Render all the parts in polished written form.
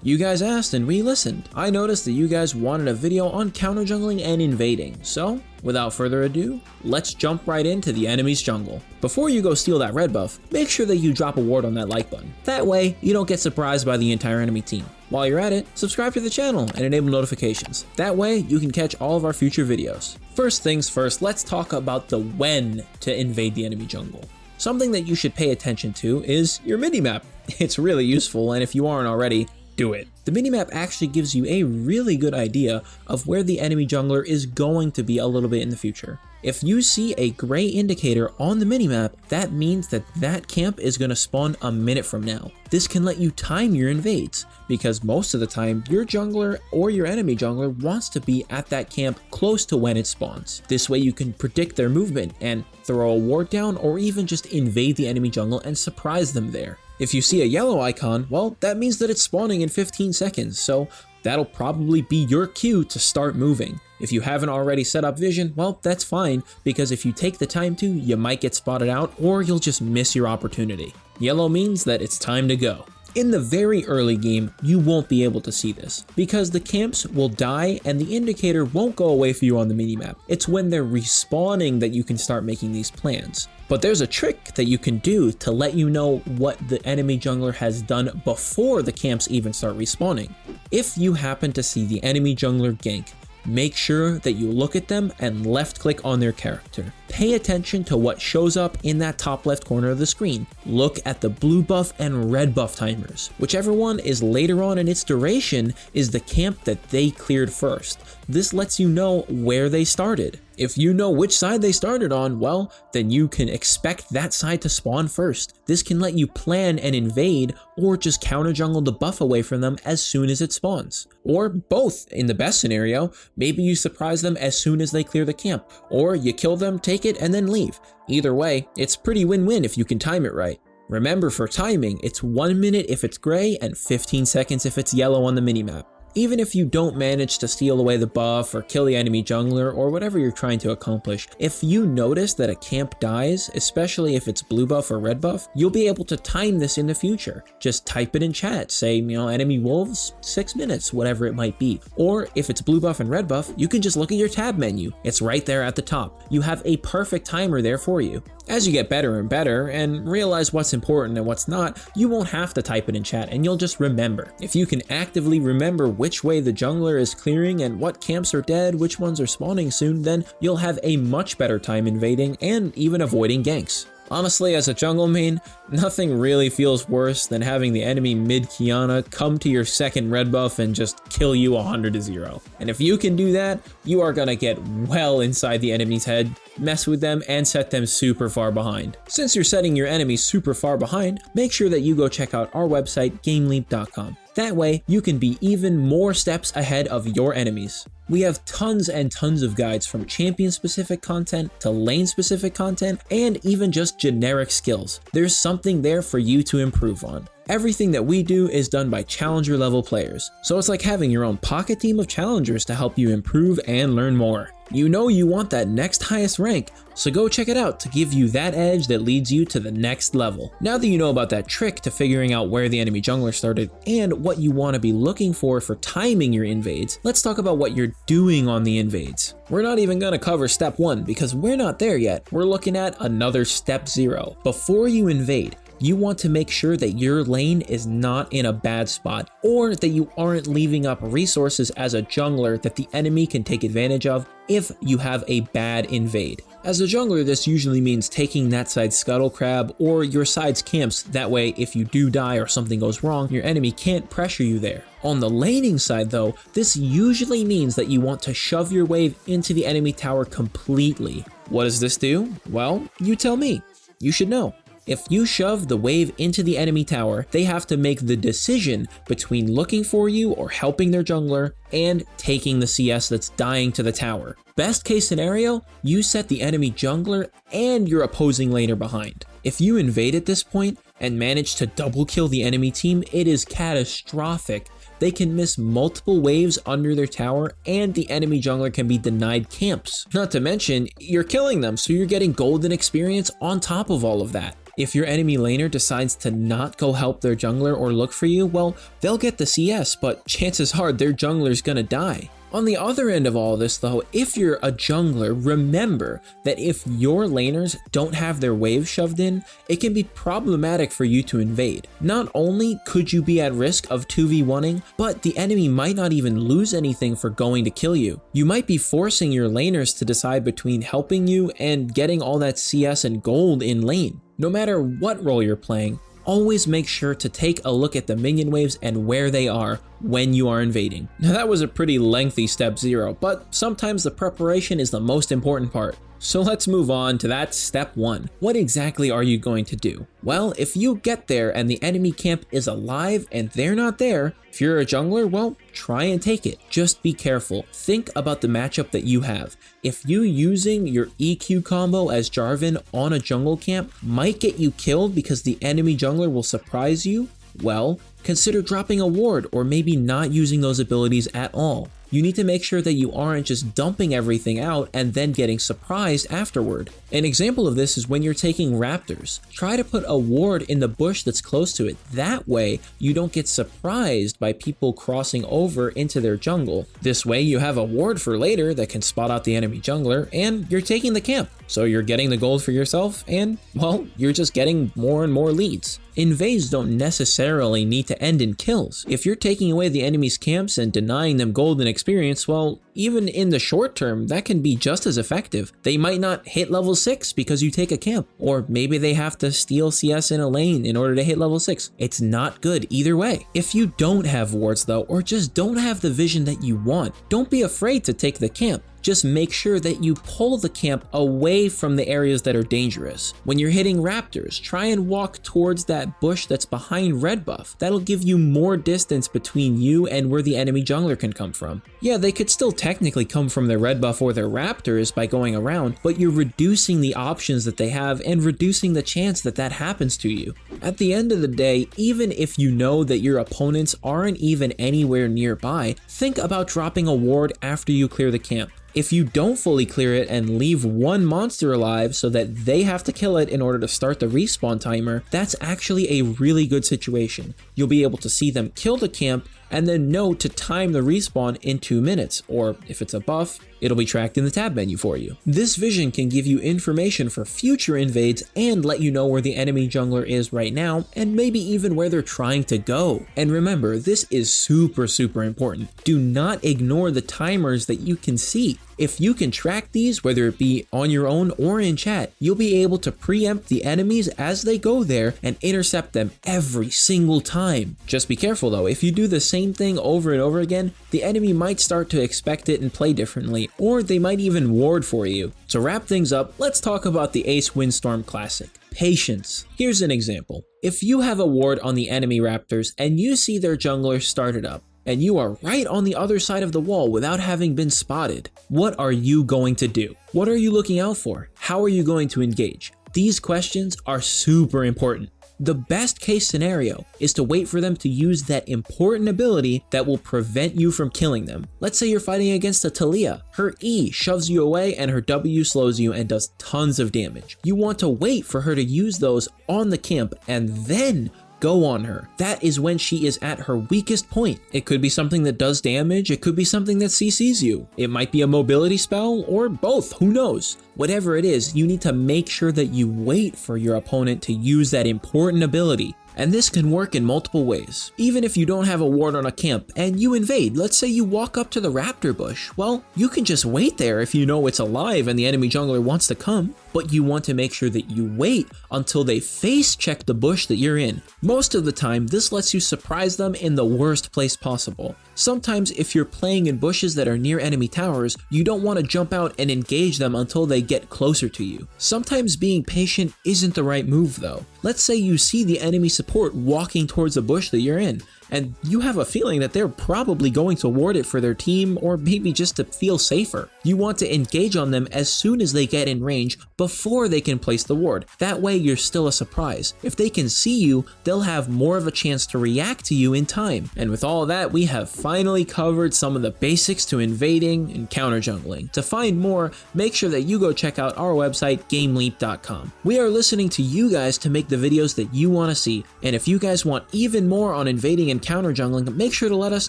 You guys asked and we listened. I noticed that you guys wanted a video on counter jungling and invading, so without further ado, let's jump right into the enemy's jungle. Before you go steal that red buff, make sure that you drop a ward on that like button. That way, you don't get surprised by the entire enemy team. While you're at it, subscribe to the channel and enable notifications. That way, you can catch all of our future videos. First things first, let's talk about the when to invade the enemy jungle. Something that you should pay attention to is your minimap. It's really useful, and if you aren't already, do it. The minimap actually gives you a really good idea of where the enemy jungler is going to be a little bit in the future. If you see a gray indicator on the minimap, that means that that camp is going to spawn a minute from now. This can let you time your invades, because most of the time, your jungler or your enemy jungler wants to be at that camp close to when it spawns. This way you can predict their movement and throw a ward down or even just invade the enemy jungle and surprise them there. If you see a yellow icon, well, that means that it's spawning in 15 seconds, so that'll probably be your cue to start moving. If you haven't already set up vision, well, that's fine, because if you take the time to, you might get spotted out or you'll just miss your opportunity. Yellow means that it's time to go. In the very early game, you won't be able to see this, because the camps will die and the indicator won't go away for you on the minimap. It's when they're respawning that you can start making these plans. But there's a trick that you can do to let you know what the enemy jungler has done before the camps even start respawning. If you happen to see the enemy jungler gank, make sure that you look at them and left click on their character. Pay attention to what shows up in that top left corner of the screen. Look at the blue buff and red buff timers. Whichever one is later on in its duration is the camp that they cleared first. This lets you know where they started. If you know which side they started on, well, then you can expect that side to spawn first. This can let you plan and invade or just counter jungle the buff away from them as soon as it spawns. Or both in the best scenario, maybe you surprise them as soon as they clear the camp, or you kill them, take it, and then leave. Either way, it's pretty win-win if you can time it right. Remember, for timing, it's 1 minute if it's gray and 15 seconds if it's yellow on the minimap. Even if you don't manage to steal away the buff or kill the enemy jungler or whatever you're trying to accomplish, if you notice that a camp dies, especially if it's blue buff or red buff, you'll be able to time this in the future. Just type it in chat, say, enemy wolves, 6 minutes, whatever it might be. Or if it's blue buff and red buff, you can just look at your tab menu. It's right there at the top. You have a perfect timer there for you. As you get better and better and realize what's important and what's not, you won't have to type it in chat and you'll just remember. If you can actively remember which way the jungler is clearing and what camps are dead, which ones are spawning soon, then you'll have a much better time invading and even avoiding ganks. Honestly, as a jungle main, nothing really feels worse than having the enemy mid-Kiana come to your second red buff and just kill you 100-0. And if you can do that, you are gonna get well inside the enemy's head, mess with them, and set them super far behind. Since you're setting your enemies super far behind, make sure that you go check out our website, GameLeap.com. That way, you can be even more steps ahead of your enemies. We have tons and tons of guides, from champion-specific content to lane-specific content, and even just generic skills. There's something there for you to improve on. Everything that we do is done by challenger level players, so it's like having your own pocket team of challengers to help you improve and learn more. You know you want that next highest rank, so go check it out to give you that edge that leads you to the next level. Now that you know about that trick to figuring out where the enemy jungler started and what you want to be looking for timing your invades, let's talk about what you're doing on the invades. We're not even going to cover step 1 because we're not there yet. We're looking at another step 0. Before you invade, you want to make sure that your lane is not in a bad spot, or that you aren't leaving up resources as a jungler that the enemy can take advantage of if you have a bad invade. As a jungler, this usually means taking that side's scuttle crab or your side's camps. That way, if you do die or something goes wrong, your enemy can't pressure you there. On the laning side though, this usually means that you want to shove your wave into the enemy tower completely. What does this do? Well, you tell me. You should know. If you shove the wave into the enemy tower, they have to make the decision between looking for you or helping their jungler and taking the CS that's dying to the tower. Best case scenario, you set the enemy jungler and your opposing laner behind. If you invade at this point and manage to double kill the enemy team, it is catastrophic. They can miss multiple waves under their tower and the enemy jungler can be denied camps. Not to mention, you're killing them, so you're getting golden experience on top of all of that. If your enemy laner decides to not go help their jungler or look for you, well, they'll get the CS, but chances are their jungler's gonna die. On the other end of all this though, if you're a jungler, remember that if your laners don't have their wave shoved in, it can be problematic for you to invade. Not only could you be at risk of 2v1ing, but the enemy might not even lose anything for going to kill you. You might be forcing your laners to decide between helping you and getting all that CS and gold in lane. No matter what role you're playing, always make sure to take a look at the minion waves and where they are when you are invading. Now that was a pretty lengthy step 0, but sometimes the preparation is the most important part. So let's move on to that step 1. What exactly are you going to do? Well, if you get there and the enemy camp is alive and they're not there, if you're a jungler, well, try and take it. Just be careful. Think about the matchup that you have. If you using your EQ combo as Jarvan on a jungle camp might get you killed because the enemy jungler will surprise you, well, consider dropping a ward or maybe not using those abilities at all. You need to make sure that you aren't just dumping everything out and then getting surprised afterward. An example of this is when you're taking raptors. Try to put a ward in the bush that's close to it. That way, you don't get surprised by people crossing over into their jungle. This way, you have a ward for later that can spot out the enemy jungler, and you're taking the camp. So you're getting the gold for yourself, and, well, you're just getting more and more leads. Invades don't necessarily need to end in kills. If you're taking away the enemy's camps and denying them gold and experience, well, even in the short term, that can be just as effective. They might not hit level 6 because you take a camp, or maybe they have to steal CS in a lane in order to hit level 6. It's not good either way. If you don't have wards though, or just don't have the vision that you want, don't be afraid to take the camp. Just make sure that you pull the camp away from the areas that are dangerous. When you're hitting raptors, try and walk towards that bush that's behind red buff. That'll give you more distance between you and where the enemy jungler can come from. Yeah, they could still technically come from their red buff or their raptors by going around, but you're reducing the options that they have and reducing the chance that that happens to you. At the end of the day, even if you know that your opponents aren't even anywhere nearby, think about dropping a ward after you clear the camp. If you don't fully clear it and leave one monster alive so that they have to kill it in order to start the respawn timer, that's actually a really good situation. You'll be able to see them kill the camp and then know to time the respawn in 2 minutes, or if it's a buff, it'll be tracked in the tab menu for you. This vision can give you information for future invades and let you know where the enemy jungler is right now and maybe even where they're trying to go. And remember, this is super important. Do not ignore the timers that you can see. If you can track these, whether it be on your own or in chat, you'll be able to preempt the enemies as they go there and intercept them every single time. Just be careful though, if you do the same thing over and over again, the enemy might start to expect it and play differently, or they might even ward for you. To wrap things up, let's talk about the Ace Windstorm Classic. Patience. Here's an example. If you have a ward on the enemy raptors and you see their jungler started up, and you are right on the other side of the wall without having been spotted, what are you going to do? What are you looking out for? How are you going to engage? These questions are super important. The best case scenario is to wait for them to use that important ability that will prevent you from killing them. Let's say you're fighting against a Talia. Her E shoves you away and her W slows you and does tons of damage. You want to wait for her to use those on the camp and then go on her. That is when she is at her weakest point. It could be something that does damage, it could be something that CCs you. It might be a mobility spell or both, who knows? Whatever it is, you need to make sure that you wait for your opponent to use that important ability. And this can work in multiple ways. Even if you don't have a ward on a camp and you invade, let's say you walk up to the raptor bush, well, you can just wait there if you know it's alive and the enemy jungler wants to come, but you want to make sure that you wait until they face check the bush that you're in. Most of the time, this lets you surprise them in the worst place possible. Sometimes if you're playing in bushes that are near enemy towers, you don't want to jump out and engage them until they get closer to you. Sometimes being patient isn't the right move though. Let's say you see the enemy support walking towards the bush that you're in, and you have a feeling that they're probably going to ward it for their team or maybe just to feel safer. You want to engage on them as soon as they get in range before they can place the ward. That way you're still a surprise. If they can see you, they'll have more of a chance to react to you in time. And with all that, we have finally covered some of the basics to invading and counter jungling. To find more, make sure that you go check out our website, GameLeap.com. We are listening to you guys to make the videos that you want to see, and if you guys want even more on invading and counter jungling, make sure to let us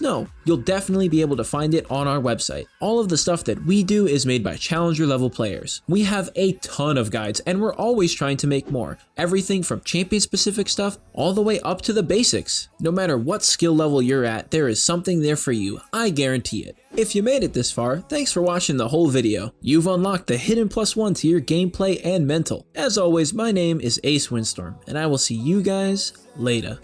know. You'll definitely be able to find it on our website. All of the stuff that we do is made by challenger level players. We have a ton of guides and we're always trying to make more. Everything from champion specific stuff all the way up to the basics. No matter what skill level you're at, there is something there for you, I guarantee it. If you made it this far, thanks for watching the whole video. You've unlocked the hidden +1 to your gameplay and mental. As always, my name is Ace Windstorm, and I will see you guys later.